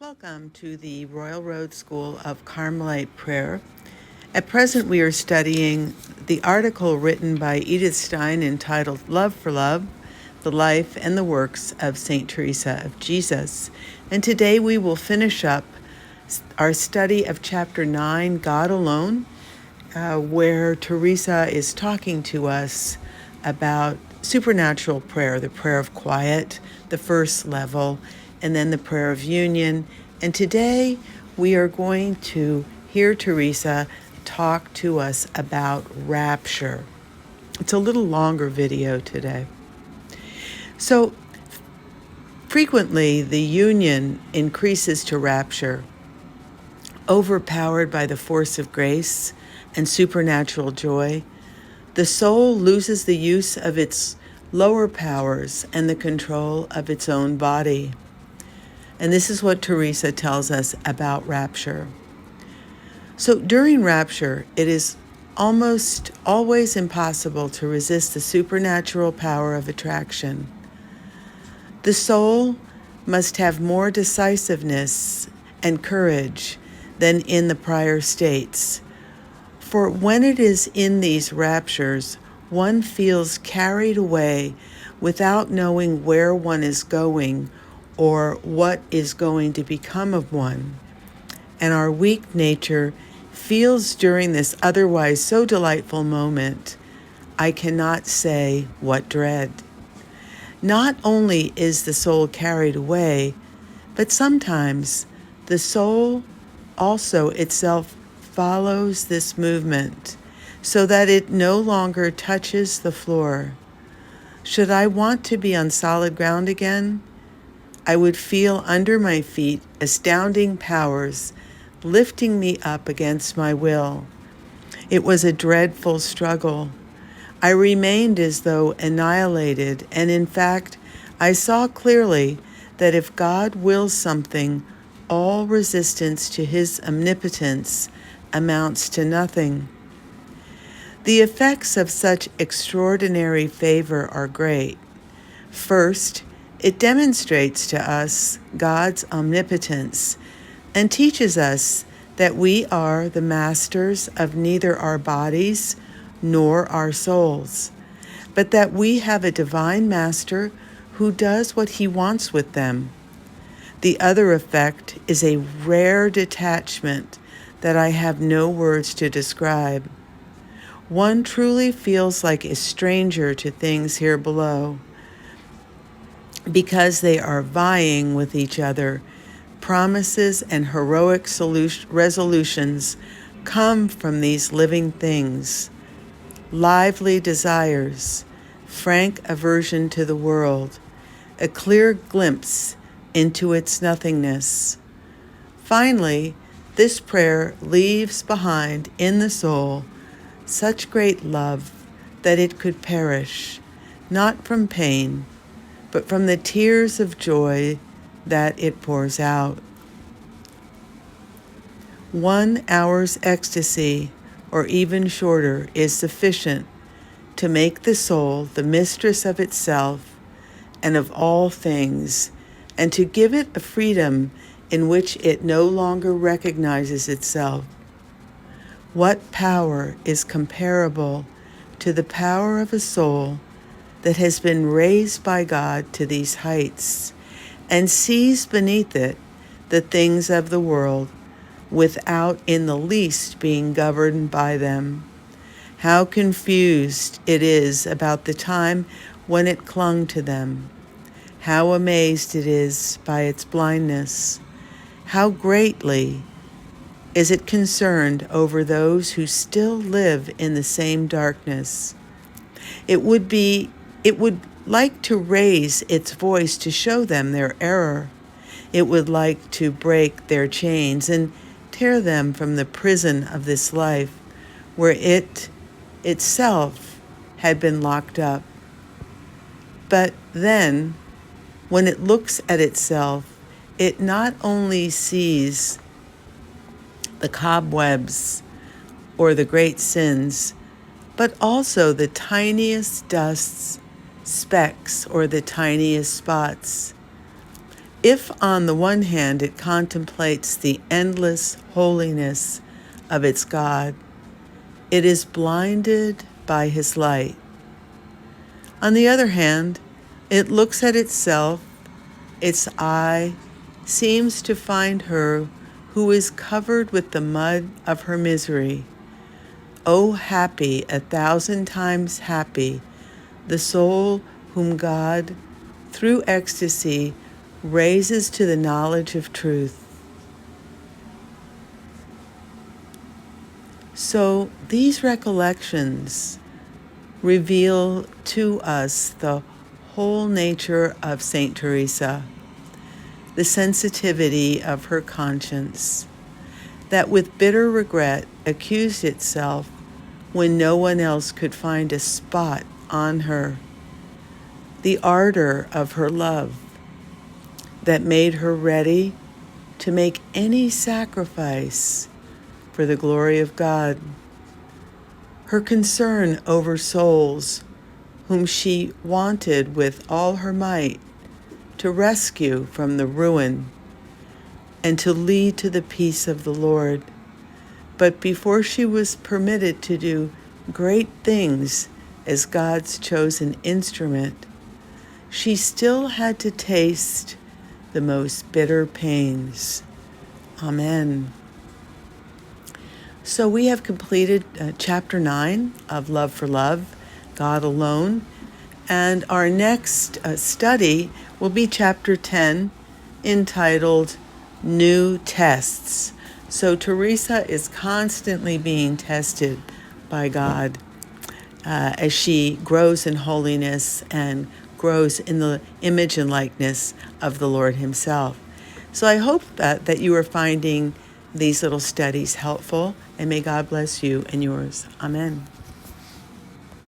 Welcome to the Royal Road School of Carmelite Prayer. At present, we are studying the article written by Edith Stein entitled Love4Love, the Life and the Works of St. Teresa of Jesus. And today we will finish up our study of Chapter 9, God Alone, where Teresa is talking to us about supernatural prayer, the prayer of quiet, the first level, and then the prayer of union. And today we are going to hear Teresa talk to us about rapture. It's a little longer video today. So frequently the union increases to rapture, overpowered by the force of grace and supernatural joy. The soul loses the use of its lower powers and the control of its own body. And this is what Teresa tells us about rapture. So during rapture, it is almost always impossible to resist the supernatural power of attraction. The soul must have more decisiveness and courage than in the prior states. For when it is in these raptures, one feels carried away without knowing where one is going or what is going to become of one. And our weak nature feels during this otherwise so delightful moment, I cannot say what dread. Not only is the soul carried away, but sometimes the soul also itself follows this movement so that it no longer touches the floor. Should I want to be on solid ground again, I would feel under my feet astounding powers lifting me up against my will. It was a dreadful struggle. I remained as though annihilated, and in fact, I saw clearly that if God wills something, all resistance to his omnipotence amounts to nothing. The effects of such extraordinary favor are great. First, it demonstrates to us God's omnipotence and teaches us that we are the masters of neither our bodies nor our souls, but that we have a divine master who does what he wants with them. The other effect is a rare detachment that I have no words to describe. One truly feels like a stranger to things here below, because they are vying with each other. Promises and heroic resolutions come from these living things. Lively desires, frank aversion to the world, a clear glimpse into its nothingness. Finally, this prayer leaves behind in the soul such great love that it could perish, not from pain, but from the tears of joy that it pours out. 1 hour's ecstasy, or even shorter, is sufficient to make the soul the mistress of itself and of all things, and to give it a freedom in which it no longer recognizes itself. What power is comparable to the power of a soul that has been raised by God to these heights and sees beneath it the things of the world without in the least being governed by them? How confused it is about the time when it clung to them. How amazed it is by its blindness. How greatly is it concerned over those who still live in the same darkness. It would like to raise its voice to show them their error. It would like to break their chains and tear them from the prison of this life where it itself had been locked up. But then, when it looks at itself, it not only sees the cobwebs or the great sins, but also the tiniest dusts, specks, or the tiniest spots. If on the one hand it contemplates the endless holiness of its God, it is blinded by his light. On the other hand, it looks at itself, its eye seems to find her who is covered with the mud of her misery. Oh, happy, 1,000 times happy, the soul whom God, through ecstasy, raises to the knowledge of truth. So these recollections reveal to us the whole nature of Saint Teresa, the sensitivity of her conscience, that with bitter regret accused itself when no one else could find a spot on her, the ardor of her love that made her ready to make any sacrifice for the glory of God, her concern over souls whom she wanted with all her might to rescue from the ruin and to lead to the peace of the Lord. But before she was permitted to do great things as God's chosen instrument, she still had to taste the most bitter pains. Amen. So we have completed chapter 9 of Love4Love, God Alone, and our next study will be chapter 10, entitled New Tests. So Teresa is constantly being tested by God as she grows in holiness and grows in the image and likeness of the Lord himself. So I hope that you are finding these little studies helpful, and may God bless you and yours. Amen.